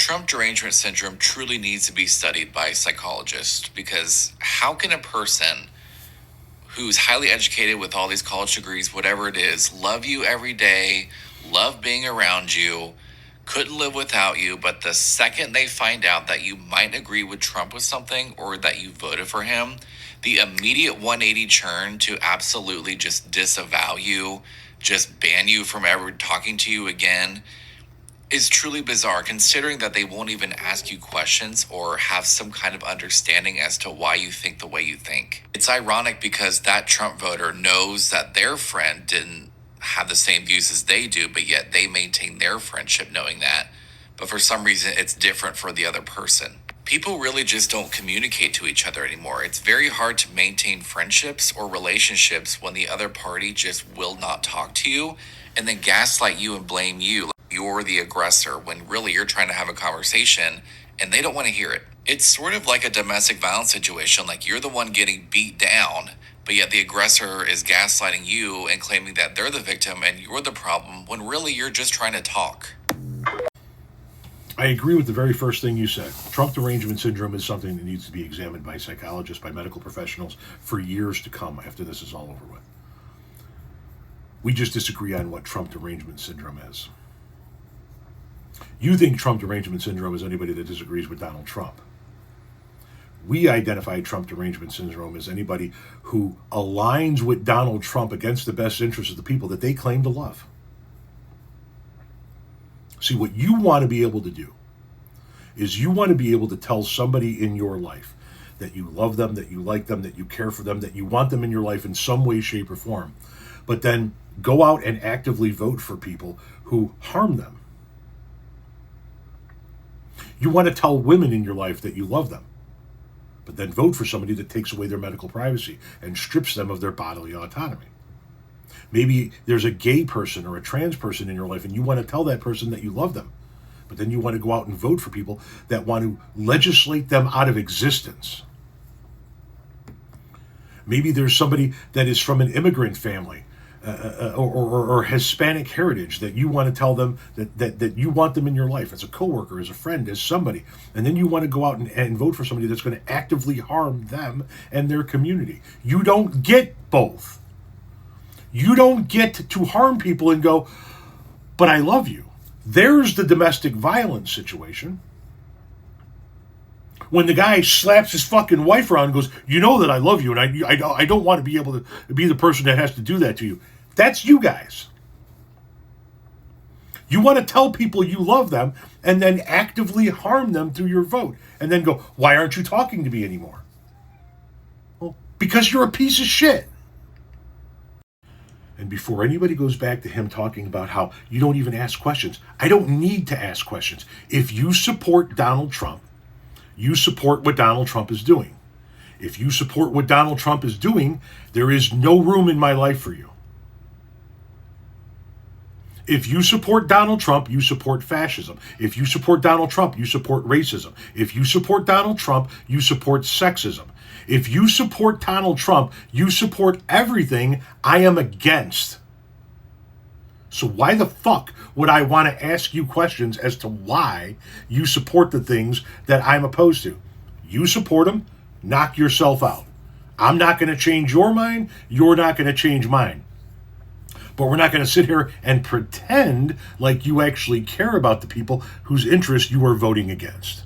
Trump derangement syndrome truly needs to be studied by psychologists, because how can a person who's highly educated with all these college degrees, whatever it is, love you every day, love being around you, couldn't live without you, but the second they find out that you might agree with Trump with something or that you voted for him, the immediate 180 churn to absolutely just disavow you, just ban you from ever talking to you again, is truly bizarre, considering that they won't even ask you questions or have some kind of understanding as to why you think the way you think. It's ironic because that Trump voter knows that their friend didn't have the same views as they do, but yet they maintain their friendship knowing that. But for some reason, it's different for the other person. People really just don't communicate to each other anymore. It's very hard to maintain friendships or relationships when the other party just will not talk to you and then gaslight you and blame you like you're the aggressor, when really you're trying to have a conversation and they don't want to hear it. It's sort of like a domestic violence situation, like you're the one getting beat down, but yet the aggressor is gaslighting you and claiming that they're the victim and you're the problem, when really you're just trying to talk. I agree with the very first thing you said. Trump derangement syndrome is something that needs to be examined by psychologists, by medical professionals for years to come after this is all over with. We just disagree on what Trump derangement syndrome is. You think Trump derangement syndrome is anybody that disagrees with Donald Trump. We identify Trump derangement syndrome as anybody who aligns with Donald Trump against the best interests of the people that they claim to love. See, what you want to be able to do is you want to be able to tell somebody in your life that you love them, that you like them, that you care for them, that you want them in your life in some way, shape, or form, but then go out and actively vote for people who harm them. You want to tell women in your life that you love them, but then vote for somebody that takes away their medical privacy and strips them of their bodily autonomy. Maybe there's a gay person or a trans person in your life and you want to tell that person that you love them, but then you want to go out and vote for people that want to legislate them out of existence. Maybe there's somebody that is from an immigrant family or Hispanic heritage that you want to tell them that you want them in your life as a coworker, as a friend, as somebody. And then you want to go out and vote for somebody that's going to actively harm them and their community. You don't get both. You don't get to harm people and go, but I love you. There's the domestic violence situation. When the guy slaps his fucking wife around and goes, you know that I love you and I don't want to be able to be the person that has to do that to you. That's you guys. You want to tell people you love them and then actively harm them through your vote. And then go, why aren't you talking to me anymore? Well, because you're a piece of shit. And before anybody goes back to him talking about how you don't even ask questions, I don't need to ask questions. If you support Donald Trump, you support what Donald Trump is doing. If you support what Donald Trump is doing, there is no room in my life for you. If you support Donald Trump, you support fascism. If you support Donald Trump, you support racism. If you support Donald Trump, you support sexism. If you support Donald Trump, you support everything I am against. So why the fuck would I want to ask you questions as to why you support the things that I'm opposed to? You support them, knock yourself out. I'm not going to change your mind. You're not going to change mine. But we're not going to sit here and pretend like you actually care about the people whose interests you are voting against.